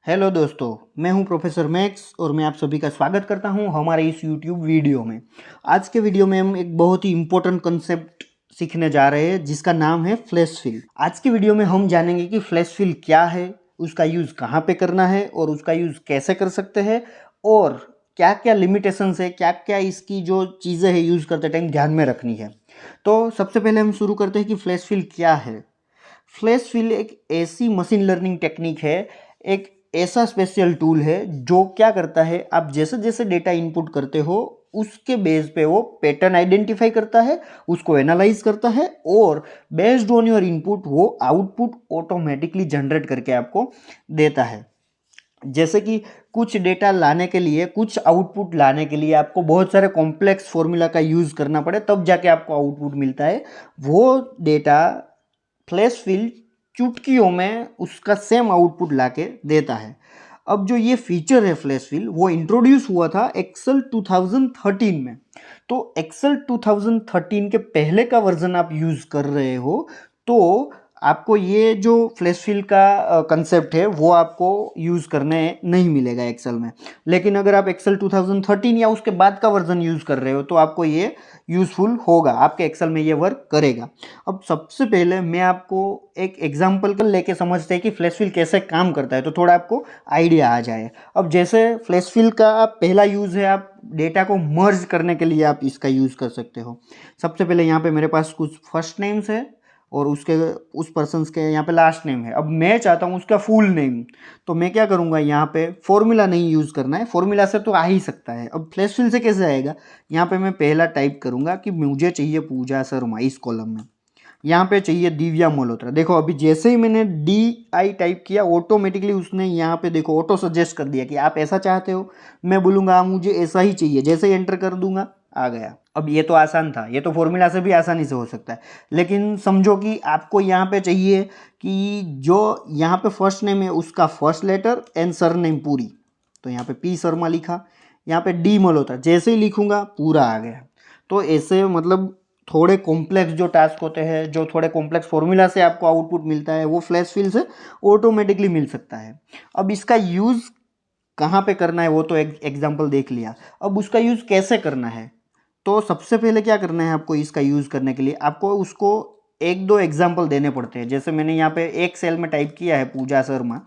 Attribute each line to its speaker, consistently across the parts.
Speaker 1: Hello दोस्तों, मैं हूं प्रोफेसर मैक्स और मैं आप सभी का स्वागत करता हूं हमारे इस यूट्यूब वीडियो में। आज के वीडियो में हम एक बहुत ही इम्पोर्टेंट कंसेप्ट सीखने जा रहे हैं जिसका नाम है फ्लैश फिल। आज की वीडियो में हम जानेंगे कि फ्लैश फिल क्या है, उसका यूज़ कहाँ पे करना है और उसका यूज़ कैसे कर सकते हैं और क्या क्या लिमिटेशंस है, क्या क्या इसकी जो चीज़ें हैं यूज़ करते टाइम ध्यान में रखनी है। तो सबसे पहले हम शुरू करते हैं कि फ्लैश फिल क्या है। फ्लैश फिल एक ऐसी मशीन लर्निंग टेक्निक है, एक ऐसा स्पेशल टूल है जो क्या करता है, आप जैसे जैसे डेटा इनपुट करते हो उसके बेस पे वो पैटर्न आइडेंटिफाई करता है, उसको एनालाइज करता है और बेस्ड ऑन योर इनपुट वो आउटपुट ऑटोमेटिकली जनरेट करके आपको देता है। जैसे कि कुछ डेटा लाने के लिए, कुछ आउटपुट लाने के लिए आपको बहुत सारे कॉम्प्लेक्स फॉर्मूला का यूज़ करना पड़े तब जाके आपको आउटपुट मिलता है। वो डेटा फ्लैश फिल चुटकियों में उसका सेम आउटपुट लाके देता है। अब जो ये फीचर है फ्लैश फिल, वो इंट्रोड्यूस हुआ था एक्सेल 2013 में। तो एक्सेल 2013 के पहले का वर्जन आप यूज़ कर रहे हो तो आपको ये जो फ्लैश फिल का कंसेप्ट है वो आपको यूज़ करने नहीं मिलेगा एक्सेल में। लेकिन अगर आप एक्सेल 2013 या उसके बाद का वर्जन यूज़ कर रहे हो तो आपको ये यूज़फुल होगा, आपके एक्सेल में ये वर्क करेगा। अब सबसे पहले मैं आपको एक एग्जांपल लेके समझते हैं कि फ्लैश फिल कैसे काम करता है तो थोड़ा आपको आइडिया आ जाए। अब जैसे फ्लैश फिल का पहला यूज़ है, आप डेटा को मर्ज करने के लिए आप इसका यूज़ कर सकते हो। सबसे पहले यहाँ पे मेरे पास कुछ फर्स्ट नेम्स है और उसके उस पर्सन्स के यहाँ पे लास्ट नेम है। अब मैं चाहता हूँ उसका फुल नेम, तो मैं क्या करूँगा, यहाँ पे फॉर्मूला नहीं यूज़ करना है, फॉर्मूला से तो आ ही सकता है। अब फ्लैश फिल से कैसे आएगा, यहाँ पे मैं पहला टाइप करूँगा कि मुझे चाहिए पूजा शर्मा इस कॉलम में, यहाँ पे चाहिए दिव्या मल्होत्रा। देखो अभी जैसे ही मैंने DI टाइप किया ऑटोमेटिकली उसने यहाँ पे देखो ऑटो सजेस्ट कर दिया कि आप ऐसा चाहते हो। मैं बोलूँगा मुझे ऐसा ही चाहिए, जैसे ही एंटर कर दूंगा आ गया। अब ये तो आसान था, ये तो फॉर्मूला से भी आसानी से हो सकता है। लेकिन समझो कि आपको यहाँ पे चाहिए कि जो यहाँ पे फर्स्ट नेम है उसका first letter and surname पूरी, तो यहाँ पे P शर्मा लिखा, यहाँ पे D मल्होत्रा, जैसे ही लिखूंगा पूरा आ गया। तो ऐसे मतलब थोड़े कॉम्प्लेक्स जो टास्क होते हैं, जो थोड़े कॉम्प्लेक्स फॉर्मूला से आपको आउटपुट मिलता है, वो फ्लैश फिल से ऑटोमेटिकली मिल सकता है। अब इसका यूज़ कहाँ पे करना है वो तो एग्जांपल देख लिया। अब उसका यूज़ कैसे करना है, तो सबसे पहले क्या करना है आपको, इसका यूज़ करने के लिए आपको उसको एक दो एग्जाम्पल देने पड़ते हैं। जैसे मैंने यहाँ पे एक सेल में टाइप किया है पूजा शर्मा,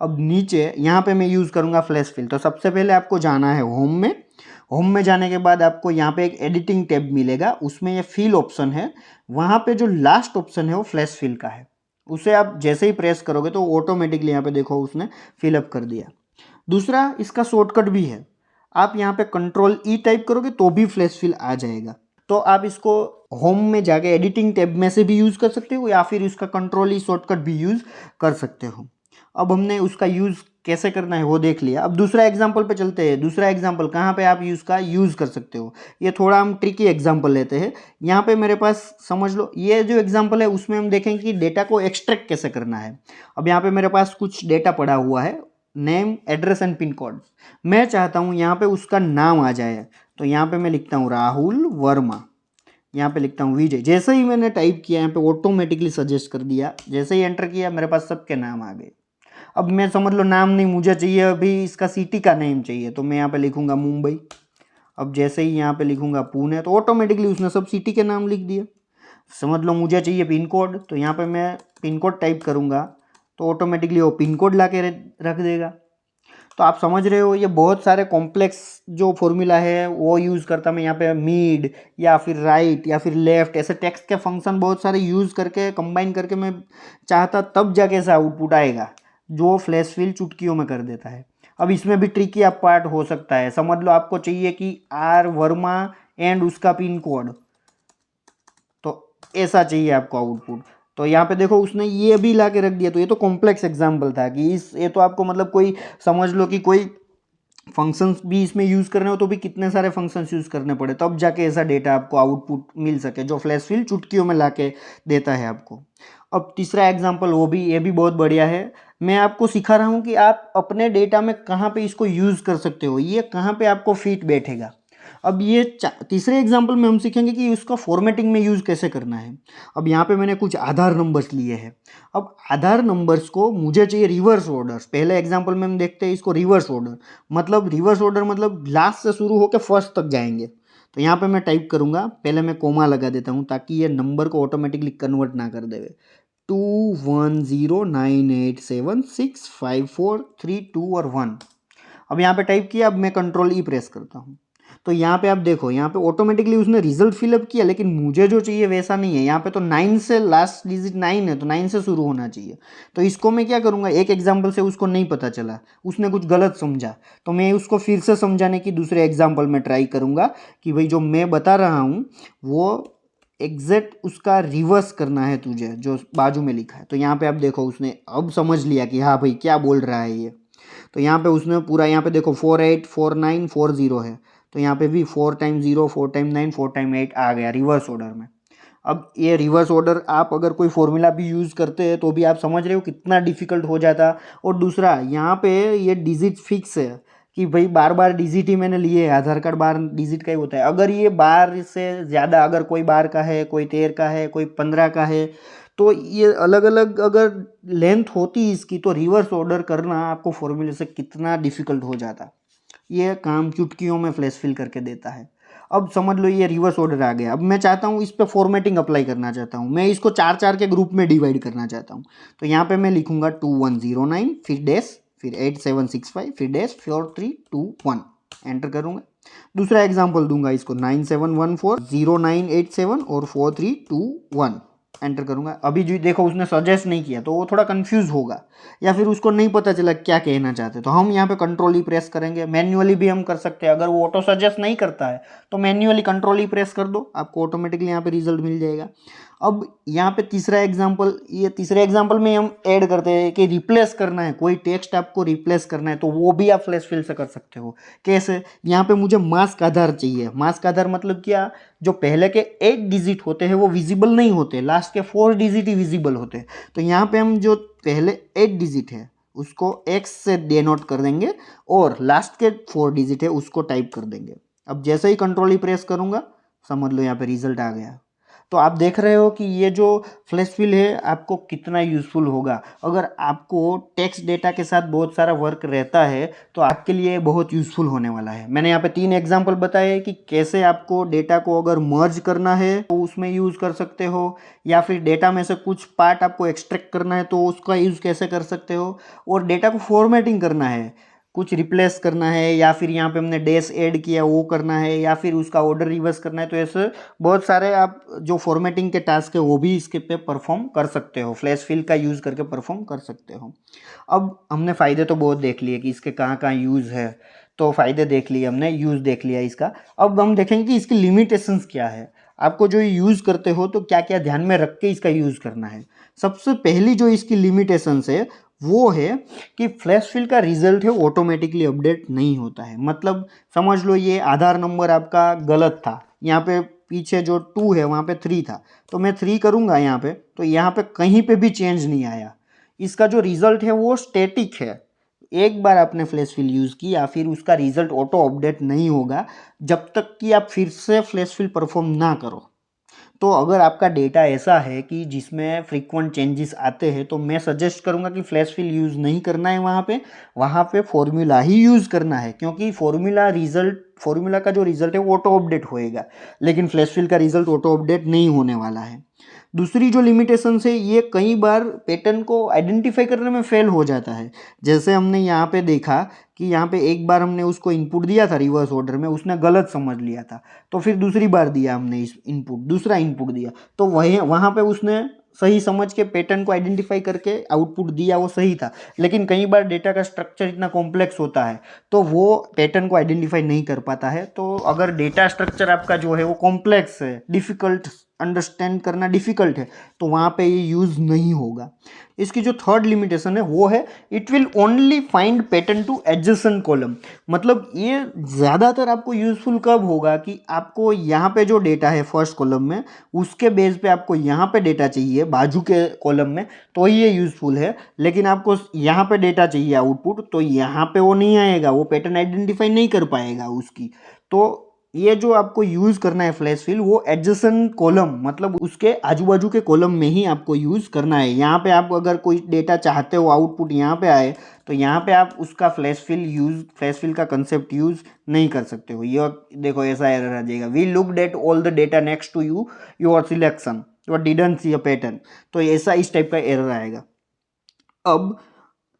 Speaker 1: अब नीचे यहाँ पे मैं यूज़ करूँगा फ्लैश फिल। तो सबसे पहले आपको जाना है होम में। होम में जाने के बाद आपको यहाँ पे एक एडिटिंग टैब मिलेगा, उसमें ये फिल ऑप्शन है, वहाँ पे जो लास्ट ऑप्शन है वो फ्लैश फिल का है। उसे आप जैसे ही प्रेस करोगे तो ऑटोमेटिकली यहाँ पे देखो उसने फिलअप कर दिया। दूसरा इसका शॉर्टकट भी है, आप यहाँ पे Ctrl E टाइप करोगे तो भी फ्लैश फिल आ जाएगा। तो आप इसको होम में जाके एडिटिंग टैब में से भी यूज़ कर सकते हो या फिर इसका Ctrl E शॉर्टकट भी यूज़ कर सकते हो। अब हमने उसका यूज़ कैसे करना है वो देख लिया। अब दूसरा एग्जाम्पल पे चलते हैं। दूसरा एग्जाम्पल कहाँ पे आप इसका यूज़ कर सकते हो, ये थोड़ा हम ट्रिकी एग्जाम्पल लेते हैं। यहाँ पे मेरे पास समझ लो ये जो एग्जाम्पल है उसमें हम देखेंगे कि डेटा को एक्सट्रैक्ट कैसे करना है। अब यहाँ पे मेरे पास कुछ डेटा पड़ा हुआ है, name, address and pin code. मैं चाहता हूँ यहाँ पे उसका नाम आ जाए, तो यहाँ पे मैं लिखता हूँ राहुल वर्मा, यहाँ पे लिखता हूँ विजय। जैसे ही मैंने टाइप किया यहाँ पे ऑटोमेटिकली सजेस्ट कर दिया, जैसे ही एंटर किया मेरे पास सबके नाम आ गए। अब मैं समझ लो नाम नहीं मुझे चाहिए, अभी इसका सिटी का नेम चाहिए, तो मैं यहाँ पे लिखूंगा मुंबई। अब जैसे ही यहाँ पे लिखूंगा पुणे तो ऑटोमेटिकली उसने सब सिटी के नाम लिख दिया। समझ लो मुझे चाहिए पिन कोड, तो यहाँ पे मैं पिन कोड टाइप करूँगा तो ऑटोमेटिकली वो पिन कोड ला के रख देगा। तो आप समझ रहे हो ये बहुत सारे कॉम्प्लेक्स जो फॉर्मूला है वो यूज़ करता मैं यहाँ पे मिड या फिर राइट या फिर लेफ्ट, ऐसे टेक्स्ट के फंक्शन बहुत सारे यूज़ करके कंबाइन करके मैं चाहता तब जाके ऐसा आउटपुट आएगा जो फ्लैश फिल चुटकियों में कर देता है। अब इसमें भी ट्रिकी आप पार्ट हो सकता है। समझ लो आपको चाहिए कि R वर्मा एंड उसका पिन कोड, तो ऐसा चाहिए आपको आउटपुट। तो यहाँ पे देखो उसने ये भी ला के रख दिया। तो ये तो कॉम्प्लेक्स एग्जाम्पल था कि ये तो आपको मतलब कोई समझ लो कि कोई फंक्शंस भी इसमें यूज़ करने हो तो भी कितने सारे फंक्शंस यूज़ करने पड़े तब जाके ऐसा डेटा आपको आउटपुट मिल सके जो फ्लैश फिल चुटकियों में ला के देता है आपको। अब तीसरा एग्जाम्पल ये भी बहुत बढ़िया है। मैं आपको सिखा रहा हूँ कि आप अपने डेटा में कहाँ पे इसको यूज़ कर सकते हो, ये कहाँ पे आपको फिट बैठेगा। अब ये तीसरे एग्जाम्पल में हम सीखेंगे कि उसका फॉर्मेटिंग में यूज़ कैसे करना है। अब यहाँ पे मैंने कुछ आधार नंबर्स लिए हैं। अब आधार नंबर्स को मुझे चाहिए रिवर्स ऑर्डर। पहले एग्जाम्पल में हम देखते हैं इसको रिवर्स ऑर्डर, मतलब रिवर्स ऑर्डर मतलब लास्ट से शुरू होकर फर्स्ट तक जाएंगे। तो यहाँ पे मैं टाइप करूँगा, पहले मैं कोमा लगा देता हूँ ताकि ये नंबर को ऑटोमेटिकली कन्वर्ट ना कर देवे। 2109876543 और 1। अब यहाँ पे टाइप किया, अब मैं कंट्रोल ई प्रेस करता हूँ तो यहाँ पे आप देखो, यहाँ पे ऑटोमेटिकली उसने रिजल्ट फिलअप किया, लेकिन मुझे जो चाहिए वैसा नहीं है। यहाँ पे तो 9 से लास्ट डिजिट 9 है, तो 9 से शुरू होना चाहिए। तो इसको मैं क्या करूँगा, एक एग्जाम्पल से उसको नहीं पता चला, उसने कुछ गलत समझा, तो मैं उसको फिर से समझाने की दूसरे एग्जाम्पल में ट्राई करूँगा कि भाई जो मैं बता रहा हूँ वो एग्जैक्ट उसका रिवर्स करना है तुझे, जो बाजू में लिखा है। तो यहाँ पे आप देखो उसने अब समझ लिया कि हाँ भाई क्या बोल रहा है ये। तो यहाँ पे उसने पूरा, यहाँ पे देखो 484940 है, तो यहाँ पे भी 4 टाइम 0 4 टाइम 9 4 टाइम 8 आ गया रिवर्स ऑर्डर में। अब ये रिवर्स ऑर्डर आप अगर कोई फॉर्मूला भी यूज़ करते हैं तो भी आप समझ रहे हो कितना डिफिकल्ट हो जाता। और दूसरा यहाँ पे ये डिजिट फिक्स है कि भाई बार बार डिजिट ही मैंने लिए है, आधार कार्ड बार डिजिट का ही होता है। अगर ये बार से ज़्यादा, अगर कोई बार का है, कोई 13 का है, कोई 15 का है, तो ये अलग अलग अगर लेंथ होती इसकी, तो रिवर्स ऑर्डर करना आपको फॉर्मूले से कितना डिफिकल्ट हो जाता। ये काम चुटकियों में फ्लैश फिल करके देता है। अब समझ लो ये रिवर्स ऑर्डर आ गया। अब मैं चाहता हूँ इस पर फॉर्मेटिंग अप्लाई करना चाहता हूँ, मैं इसको 4 के ग्रुप में डिवाइड करना चाहता हूँ। तो यहाँ पे मैं लिखूंगा 2109 फिर डैश फिर 8765 फिर डैश 4321 एंटर करूँगा। दूसरा एग्जाम्पल दूंगा इसको 97140987 और 4321 एंटर करूंगा। अभी जो देखो उसने सजेस्ट नहीं किया तो वो थोड़ा कंफ्यूज होगा, या फिर उसको नहीं पता चला क्या कहना चाहते। तो हम यहाँ पे कंट्रोल ई प्रेस करेंगे, मैन्युअली भी हम कर सकते हैं। अगर वो ऑटो सजेस्ट नहीं करता है तो मैन्युअली कंट्रोल ई प्रेस कर दो, आपको ऑटोमेटिकली यहाँ पे रिजल्ट मिल जाएगा। अब यहाँ पे तीसरा एग्जाम्पल, ये तीसरे एग्जाम्पल में हम ऐड करते हैं कि रिप्लेस करना है, कोई टेक्स्ट आपको रिप्लेस करना है, तो वो भी आप फ्लैश फिल से कर सकते हो। कैसे, यहाँ पे मुझे मास्क आधार चाहिए। मास्क आधार मतलब क्या, जो पहले के 8 डिजिट होते हैं वो विजिबल नहीं होते, लास्ट के 4 डिजिट ही विजिबल होते हैं। तो यहाँ पे हम जो पहले 8 डिजिट है उसको एक्स से डिनोट कर देंगे और लास्ट के 4 डिजिट है उसको टाइप कर देंगे। अब जैसे ही कंट्रोल ही प्रेस करूँगा, समझ लो यहाँ पे रिजल्ट आ गया। तो आप देख रहे हो कि ये जो फ्लैश फिल है आपको कितना यूज़फुल होगा। अगर आपको टेक्स्ट डेटा के साथ बहुत सारा वर्क रहता है तो आपके लिए बहुत यूज़फुल होने वाला है। मैंने यहाँ पे 3 एग्जांपल बताए कि कैसे आपको डेटा को अगर मर्ज करना है तो उसमें यूज़ कर सकते हो, या फिर डेटा में से कुछ पार्ट आपको एक्सट्रैक्ट करना है तो उसका यूज़ कैसे कर सकते हो, और डेटा को फॉर्मेटिंग करना है, कुछ रिप्लेस करना है, या फिर यहाँ पे हमने डैश ऐड किया वो करना है, या फिर उसका ऑर्डर रिवर्स करना है। तो ऐसे बहुत सारे आप जो फॉर्मेटिंग के टास्क है वो भी इसके पे परफॉर्म कर सकते हो, फ्लैश फिल का यूज़ करके परफॉर्म कर सकते हो। अब हमने फ़ायदे तो बहुत देख लिए कि इसके कहाँ कहाँ यूज़ है, तो फ़ायदे देख लिए हमने, यूज़ देख लिया इसका। अब हम देखेंगे कि इसकी लिमिटेशंस क्या है। आपको जो यूज़ करते हो तो क्या क्या ध्यान में रख के इसका यूज़ करना है। सबसे पहली जो इसकी लिमिटेशंस है वो है कि फ्लैश फिल का रिजल्ट है ऑटोमेटिकली अपडेट नहीं होता है। मतलब समझ लो ये आधार नंबर आपका गलत था, यहाँ पे पीछे जो 2 है वहाँ पे 3 था, तो मैं 3 करूँगा यहाँ पे, तो यहाँ पे कहीं पे भी चेंज नहीं आया। इसका जो रिजल्ट है वो स्टैटिक है। एक बार आपने फ्लैश फिल यूज़ की या फिर उसका रिजल्ट ऑटो अपडेट नहीं होगा जब तक कि आप फिर से फ्लैश फिल परफॉर्म ना करो। तो अगर आपका डेटा ऐसा है कि जिसमें फ्रीक्वेंट चेंजेस आते हैं तो मैं सजेस्ट करूंगा कि फ्लैश फिल यूज़ नहीं करना है। वहाँ पे फॉर्मूला ही यूज़ करना है, क्योंकि फॉर्मूला का जो रिजल्ट है वो ऑटो अपडेट होएगा, लेकिन फ्लैश फिल का रिजल्ट ऑटो अपडेट नहीं होने वाला है। दूसरी जो लिमिटेशन है, ये कई बार पैटर्न को आइडेंटिफाई करने में फेल हो जाता है। जैसे हमने यहाँ पे देखा कि यहाँ पे एक बार हमने उसको इनपुट दिया था रिवर्स ऑर्डर में, उसने गलत समझ लिया था, तो फिर दूसरी बार दिया हमने इस इनपुट, दूसरा इनपुट दिया, तो वहाँ पे उसने सही समझ के पैटर्न को आइडेंटिफाई करके आउटपुट दिया, वो सही था। लेकिन कई बार डेटा का स्ट्रक्चर इतना कॉम्प्लेक्स होता है तो वो पैटर्न को आइडेंटिफाई नहीं कर पाता है। तो अगर डेटा स्ट्रक्चर आपका जो है वो कॉम्प्लेक्स है, डिफ़िकल्ट अंडरस्टैंड करना डिफ़िकल्ट है, तो वहाँ पे ये यूज़ नहीं होगा। इसकी जो थर्ड लिमिटेशन है वो है it will only find pattern two adjacent column. मतलब ये ज़्यादातर आपको यूज़फुल कब होगा कि आपको यहाँ पे जो डेटा है फर्स्ट कॉलम में, उसके बेस पे आपको यहाँ पे डेटा चाहिए बाजू के कॉलम में, तो ये यूज़फुल है। लेकिन आपको यहाँ पे डेटा चाहिए आउटपुट, तो यहाँ पे वो नहीं आएगा, वो पैटर्न आइडेंटिफाई नहीं कर पाएगा उसकी। तो ये जो आपको यूज़ करना है फ्लैश फिल, वो एडजेसेंट कॉलम मतलब उसके आजू बाजू के कॉलम में ही आपको यूज़ करना है। यहाँ पे आप अगर कोई डेटा चाहते हो आउटपुट यहाँ पे आए, तो यहाँ पे आप उसका फ्लैश फिल का कंसेप्ट यूज़ नहीं कर सकते हो। ये देखो ऐसा एरर आ जाएगा, we looked at all the data next to you your selection but didn't see a pattern. तो ऐसा इस टाइप का एरर आएगा। अब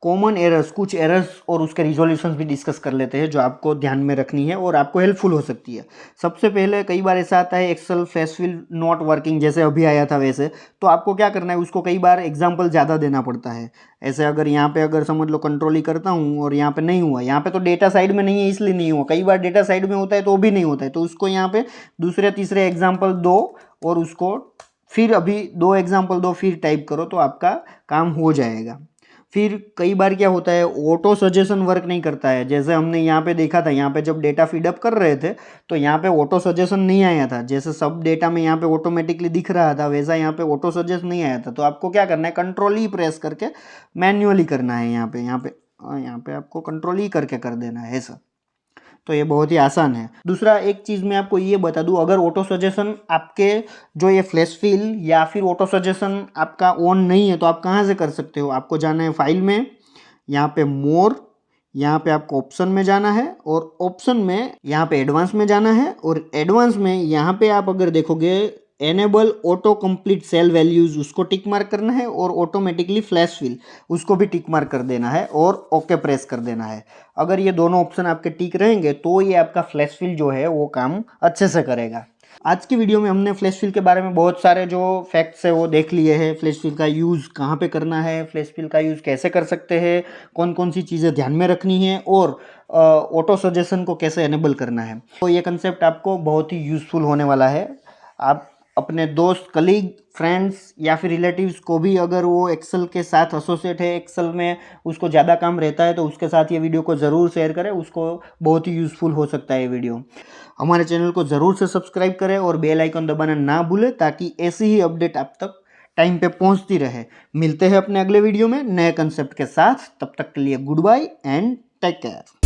Speaker 1: कॉमन एरर्स, कुछ एरर्स और उसके रिजोल्यूशंस भी डिस्कस कर लेते हैं जो आपको ध्यान में रखनी है और आपको हेल्पफुल हो सकती है। सबसे पहले कई बार ऐसा आता है Excel flash fill not working, जैसे अभी आया था वैसे, तो आपको क्या करना है, उसको कई बार एग्जांपल ज़्यादा देना पड़ता है। ऐसे अगर यहाँ पे अगर समझ लो कंट्रोल ही करता हूँ और यहाँ पे नहीं हुआ, यहाँ पे तो डेटा साइड में नहीं है इसलिए नहीं हुआ, कई बार डेटा साइड में होता है तो भी नहीं होता है, तो उसको यहाँ पे दूसरे तीसरे एग्जाम्पल दो और उसको फिर अभी 2 एग्जाम्पल दो, फिर टाइप करो तो आपका काम हो जाएगा। फिर कई बार क्या होता है, ऑटो सजेशन वर्क नहीं करता है। जैसे हमने यहाँ पे देखा था, यहाँ पे जब डेटा फीडअप कर रहे थे तो यहाँ पे ऑटो सजेशन नहीं आया था। जैसे सब डेटा में यहाँ पे ऑटोमेटिकली दिख रहा था, वैसा यहाँ पे ऑटो सजेस्ट नहीं आया था। तो आपको क्या करना है, कंट्रोल ही प्रेस करके मैन्युअली करना है। यहाँ पे आपको कंट्रोल ही करके कर देना है ऐसा। तो ये बहुत ही आसान है। दूसरा एक चीज़ मैं आपको ये बता दूं, अगर ऑटो सजेशन आपके जो ये फ्लैश फिल या फिर ऑटो सजेशन आपका ऑन नहीं है तो आप कहाँ से कर सकते हो। आपको जाना है फाइल में, यहाँ पे मोर, यहाँ पे आपको ऑप्शन में जाना है और ऑप्शन में यहाँ पे एडवांस में जाना है और एडवांस में यहाँ पे आप अगर देखोगे enable autocomplete cell values, उसको टिक मार्क करना है और ऑटोमेटिकली फ्लैश फिल उसको भी टिक मार्क कर देना है और ओके प्रेस कर देना है। अगर ये दोनों ऑप्शन आपके टिक रहेंगे तो ये आपका फ्लैश फिल जो है वो काम अच्छे से करेगा। आज की वीडियो में हमने फ्लैश फिल के बारे में बहुत सारे जो फैक्ट्स है वो देख लिए हैं। फ्लैश फिल का यूज़ कहाँ पे करना है, फ्लैश फिल का यूज़ कैसे कर सकते हैं, कौन कौन सी चीज़ें ध्यान में रखनी है और ऑटो सजेशन को कैसे एनेबल करना है। तो ये कंसेप्ट आपको बहुत ही यूज़फुल होने वाला है। आप अपने दोस्त, कलीग, फ्रेंड्स या फिर रिलेटिव्स को भी, अगर वो एक्सेल के साथ एसोसिएट है, एक्सेल में उसको ज़्यादा काम रहता है, तो उसके साथ ये वीडियो को ज़रूर शेयर करें, उसको बहुत ही यूज़फुल हो सकता है ये वीडियो। हमारे चैनल को ज़रूर से सब्सक्राइब करें और बेल आइकन दबाना ना भूलें ताकि ऐसी ही अपडेट आप तक टाइम पे पहुंचती रहे। मिलते हैं अपने अगले वीडियो में नए कंसेप्ट के साथ, तब तक के लिए goodbye and take care.